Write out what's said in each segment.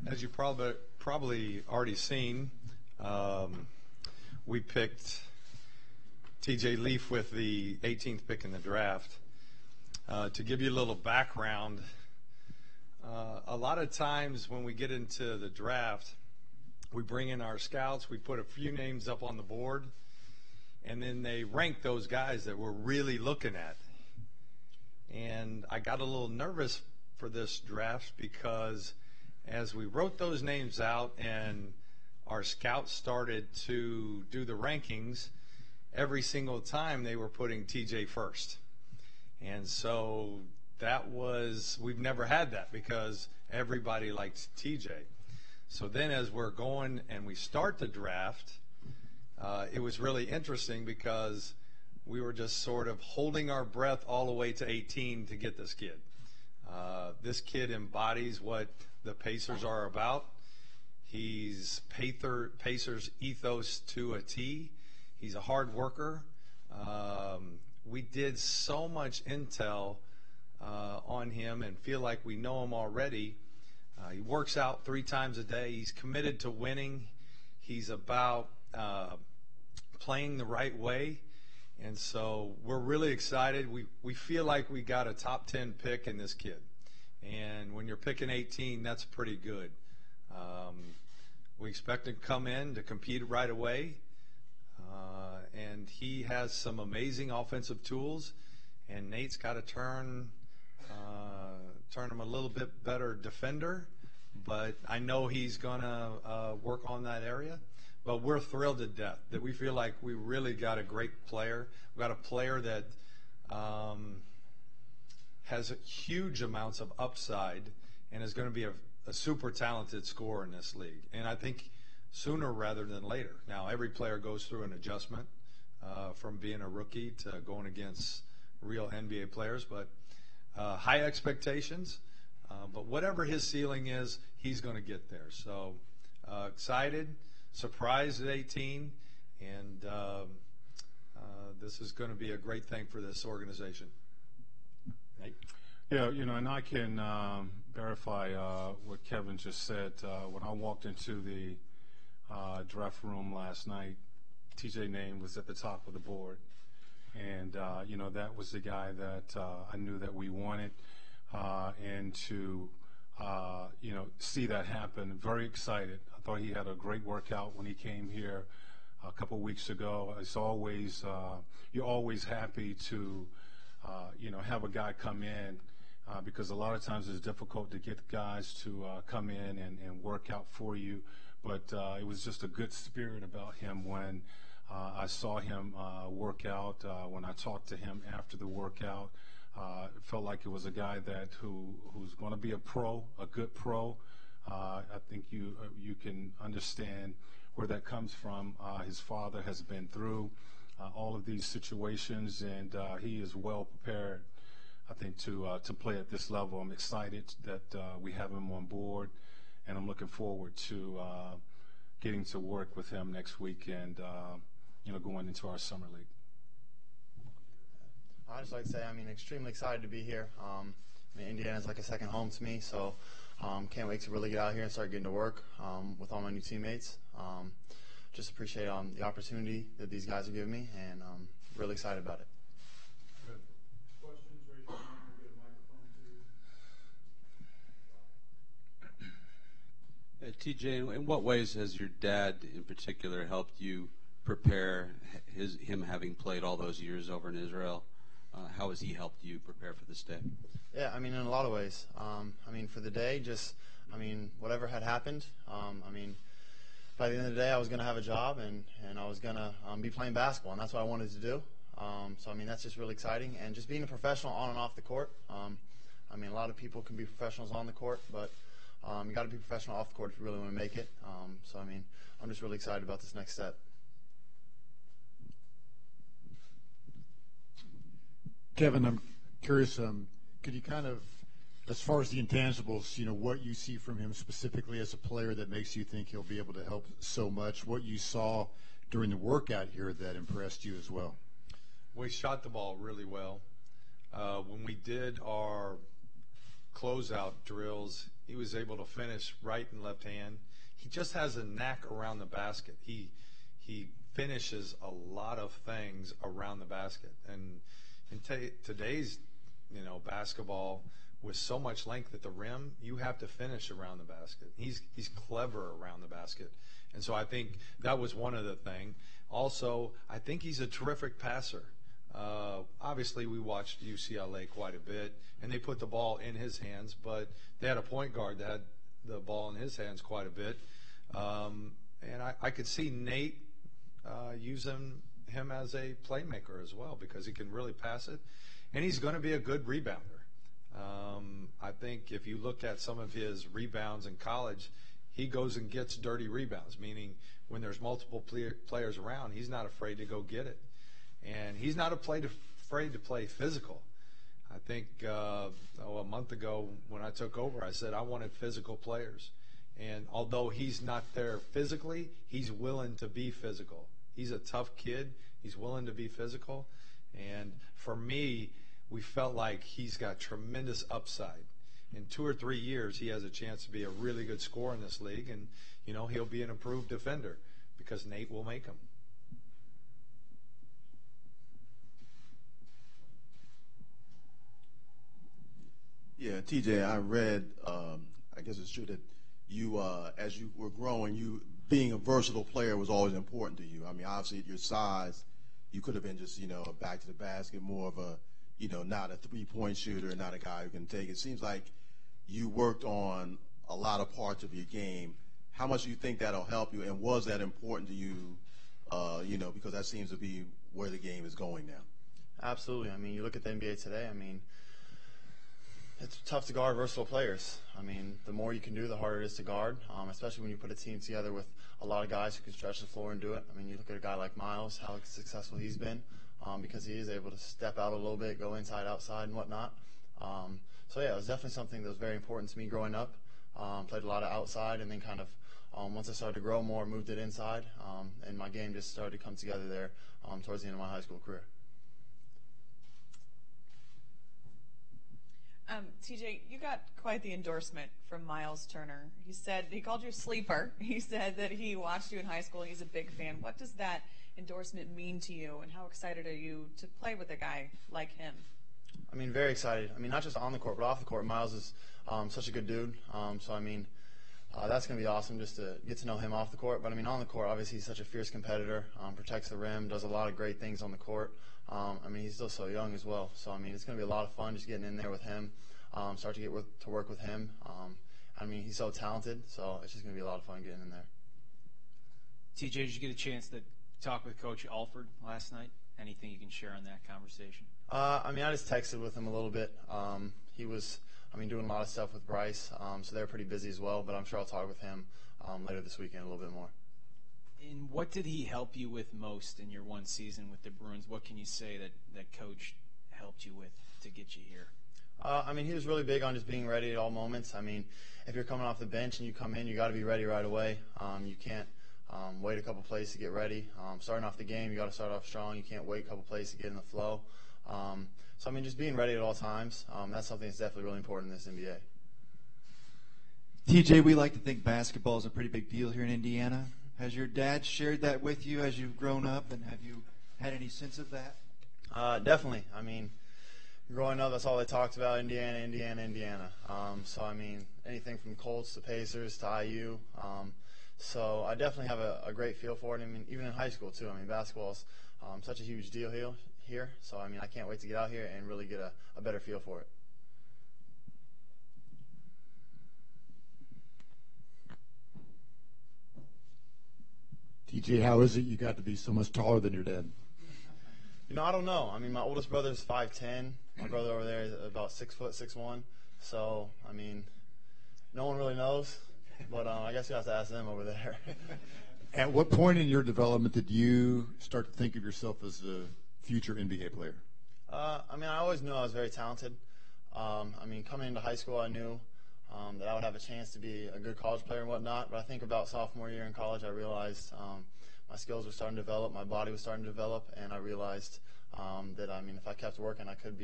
As you probably already seen, we picked TJ Leaf with the 18th pick in the draft. To give you a little background, a lot of times when we get into the draft, we bring in our scouts, we put a few names up on the board, and then they rank those guys that we're really looking at. And I got a little nervous for this draft because as we wrote those names out and our scouts started to do the rankings, every single time they were putting TJ first. And so we've never had that because everybody likes TJ. So then as we're going and we start the draft, it was really interesting because we were just sort of holding our breath all the way to 18 to get this kid. This kid embodies what the Pacers are about. He's Pacers ethos to a T. He's a hard worker. We did so much intel on him and feel like we know him already. He works out 3 times a day. He's committed to winning. He's about playing the right way. And so we're really excited. We feel like we got a top 10 pick in this kid. And when you're picking 18, that's pretty good. We expect him to come in to compete right away. And he has some amazing offensive tools. And Nate's got to turn him a little bit better defender. But I know he's going to work on that area. But we're thrilled to death that we feel like we really got a great player. We got a player that has huge amounts of upside and is going to be a super talented scorer in this league. And I think sooner rather than later. Now, every player goes through an adjustment from being a rookie to going against real NBA players. But high expectations. But whatever his ceiling is, he's going to get there. So excited. Surprised at 18, and this is going to be a great thing for this organization. Nate? Yeah, and I can verify what Kevin just said. When I walked into the draft room last night, TJ name was at the top of the board, and that was the guy that I knew that we wanted, and to see that happen. Very excited. I thought he had a great workout when he came here a couple weeks ago. It's always you're always happy to have a guy come in because a lot of times it's difficult to get guys to come in and work out for you. But it was just a good spirit about him when I saw him work out. When I talked to him after the workout. It felt like it was a guy who's going to be a pro, a good pro. I think you can understand where that comes from. His father has been through all of these situations, and he is well prepared, I think, to play at this level. I'm excited that we have him on board, and I'm looking forward to getting to work with him next week and going into our summer league. I'd just like to say, extremely excited to be here. Indiana's like a second home to me, so can't wait to really get out here and start getting to work with all my new teammates. Just appreciate the opportunity that these guys are giving me, and really excited about it. Good. Questions? Raise your hand. We'll get a microphone to you. TJ, in what ways has your dad in particular helped you prepare, him having played all those years over in Israel? How has he helped you prepare for this day? Yeah, in a lot of ways. For the day, whatever had happened, by the end of the day, I was going to have a job and I was going to be playing basketball, and that's what I wanted to do. That's just really exciting. And just being a professional on and off the court. A lot of people can be professionals on the court, but you got to be professional off the court if you really want to make it. I'm just really excited about this next step. Kevin, I'm curious, could you kind of, as far as the intangibles, what you see from him specifically as a player that makes you think he'll be able to help so much, what you saw during the workout here that impressed you as well? We shot the ball really well. When we did our closeout drills. He was able to finish right and left hand. He just has a knack around the basket. He finishes a lot of things around the basket. And in today's, basketball, with so much length at the rim, you have to finish around the basket. He's clever around the basket. And so I think that was one of the things. Also, I think he's a terrific passer. Obviously, we watched UCLA quite a bit, and they put the ball in his hands, but they had a point guard that had the ball in his hands quite a bit. And I could see Nate using him as a playmaker as well, because he can really pass it, and he's going to be a good rebounder. I think if you look at some of his rebounds in college, he goes and gets dirty rebounds, meaning when there's multiple players around, he's not afraid to go get it. And he's not afraid to play physical. I think a month ago when I took over, I said I wanted physical players. And although he's not there physically, he's willing to be physical. He's a tough kid. He's willing to be physical. And for me, we felt like he's got tremendous upside. In 2 or 3 years, he has a chance to be a really good scorer in this league, and he'll be an improved defender because Nate will make him. Yeah, TJ, I read, I guess it's true that you, as you were growing, you being a versatile player was always important to you. I mean, obviously at your size, you could have been just, a back to the basket, more of a, not a three-point shooter, not a guy who can take it. It seems like you worked on a lot of parts of your game. How much do you think that'll help you, and was that important to you, because that seems to be where the game is going now? Absolutely. I mean, you look at the NBA today, it's tough to guard versatile players. The more you can do, the harder it is to guard, especially when you put a team together with a lot of guys who can stretch the floor and do it. You look at a guy like Miles, how successful he's been, because he is able to step out a little bit, go inside, outside, and whatnot. So, yeah, it was definitely something that was very important to me growing up. Played a lot of outside, and then kind of once I started to grow more, moved it inside, and my game just started to come together there towards the end of my high school career. TJ, you got quite the endorsement from Miles Turner. He called you a sleeper. He said that he watched you in high school and he's a big fan. What does that endorsement mean to you, and how excited are you to play with a guy like him? Very excited. Not just on the court, but off the court. Miles is such a good dude. That's going to be awesome just to get to know him off the court. But, on the court, obviously he's such a fierce competitor, protects the rim, does a lot of great things on the court. He's still so young as well. So, it's going to be a lot of fun just getting in there with him, start to get to work with him. He's so talented, so it's just going to be a lot of fun getting in there. TJ, did you get a chance to talk with Coach Alford last night? Anything you can share on that conversation? I just texted with him a little bit. He was, doing a lot of stuff with Bryce, so they're pretty busy as well, but I'm sure I'll talk with him later this weekend a little bit more. And what did he help you with most in your one season with the Bruins? What can you say that Coach helped you with to get you here? He was really big on just being ready at all moments. If you're coming off the bench and you come in, you got to be ready right away. You can't wait a couple plays to get ready. Starting off the game, you got to start off strong. You can't wait a couple plays to get in the flow. Just being ready at all times, that's something that's definitely really important in this NBA. TJ, we like to think basketball is a pretty big deal here in Indiana. Has your dad shared that with you as you've grown up, and have you had any sense of that? Definitely. Growing up, that's all they talked about, Indiana. Anything from Colts to Pacers to IU. So I definitely have a great feel for it. Even in high school, too. Basketball is such a huge deal here. So, I can't wait to get out here and really get a better feel for it. TJ, how is it you got to be so much taller than your dad? I don't know. My oldest brother's 5'10". My brother over there is about 6 foot 6'1". So, no one really knows. But I guess you have to ask them over there. At what point in your development did you start to think of yourself as a future NBA player? I always knew I was very talented. Coming into high school, I knew that I would have a chance to be a good college player and whatnot. But I think about sophomore year in college, I realized my skills were starting to develop, my body was starting to develop, and I realized that if I kept working, I could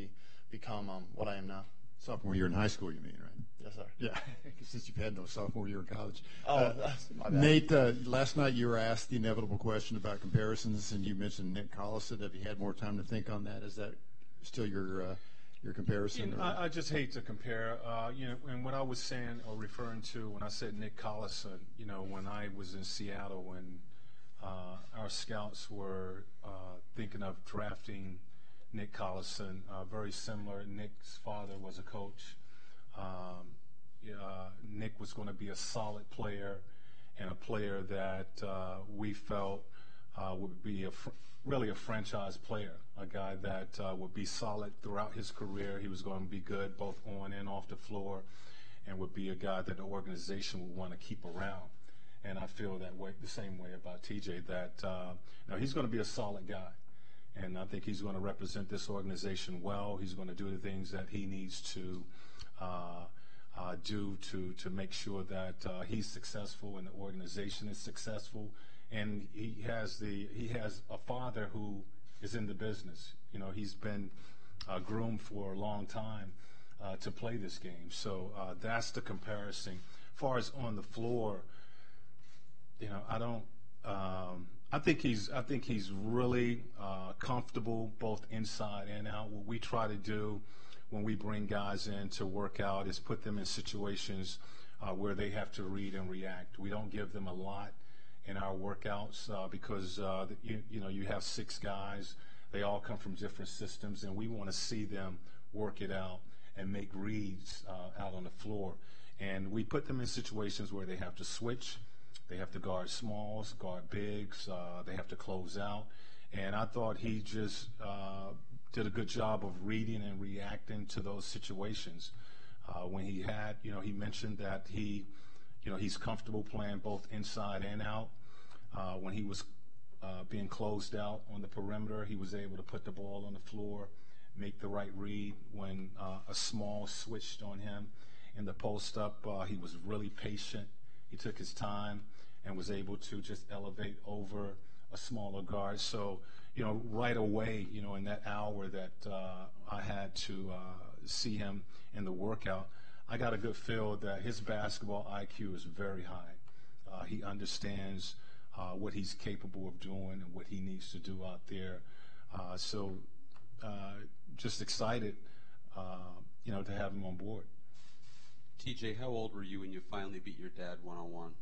become what I am now. Sophomore year in high school, you mean, right? Yes, sir. Yeah, since you've had no sophomore year in college. Oh, that's my bad. Nate, last night you were asked the inevitable question about comparisons, and you mentioned Nick Collison. Have you had more time to think on that? Is that still your comparison? I just hate to compare. And what I was saying or referring to when I said Nick Collison, when I was in Seattle, when our scouts were thinking of drafting Nick Collison, very similar. Nick's father was a coach. Nick was going to be a solid player and a player that we felt would be really a franchise player, a guy that would be solid throughout his career. He was going to be good both on and off the floor, and would be a guy that the organization would want to keep around. And I feel that way, the same way about TJ, that he's going to be a solid guy. And I think he's going to represent this organization well. He's going to do the things that he needs to do to make sure that he's successful and the organization is successful. And he has a father who is in the business. He's been groomed for a long time to play this game. So that's the comparison. As far as on the floor, I think he's really comfortable both inside and out. What we try to do when we bring guys in to work out is put them in situations where they have to read and react. We don't give them a lot in our workouts because you have 6 guys. They all come from different systems, and we want to see them work it out and make reads out on the floor. And we put them in situations where they have to switch. They have to guard smalls, guard bigs. They have to close out. And I thought he just did a good job of reading and reacting to those situations. When he had, he mentioned that he's comfortable playing both inside and out. When he was being closed out on the perimeter, he was able to put the ball on the floor, make the right read. When a small switched on him in the post-up, he was really patient. He took his time and was able to just elevate over a smaller guard. So, right away, in that hour that I had to see him in the workout, I got a good feel that his basketball IQ is very high. He understands what he's capable of doing and what he needs to do out there. So just excited, to have him on board. TJ, how old were you when you finally beat your dad one-on-one?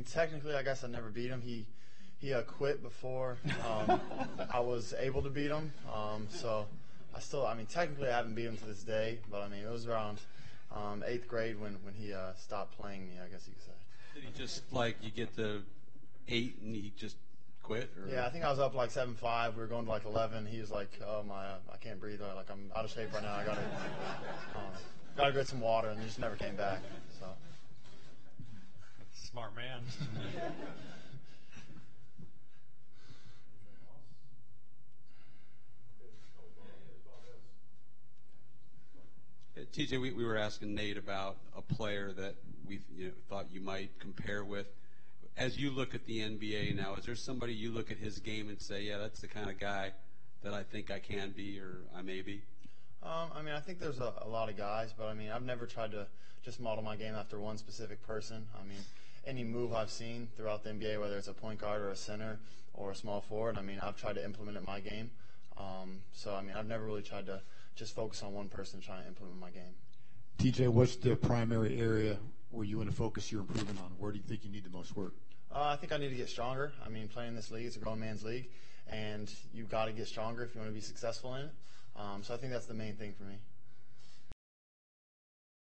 Technically, I guess I never beat him. He quit before I was able to beat him. So technically I haven't beat him to this day, but it was around 8th grade when he stopped playing me, I guess you could say. Did he just, you get to 8 and he just quit? Or? Yeah, I think I was up 7-5. We were going to 11. He was like, oh, I can't breathe. I'm out of shape right now. I got to get some water, and he just never came back. So. Smart man. TJ, we were asking Nate about a player that we thought you might compare with. As you look at the NBA now, is there somebody you look at his game and say, yeah, that's the kind of guy that I think I can be or I may be? I think there's a lot of guys, but I've never tried to just model my game after one specific person. Any move I've seen throughout the NBA, whether it's a point guard or a center or a small forward, I've tried to implement it in my game. I've never really tried to just focus on one person trying to implement my game. TJ, what's the primary area where you want to focus your improvement on? Where do you think you need the most work? I think I need to get stronger. Playing in this league, it's a grown man's league, and you've got to get stronger if you want to be successful in it. So I think that's the main thing for me.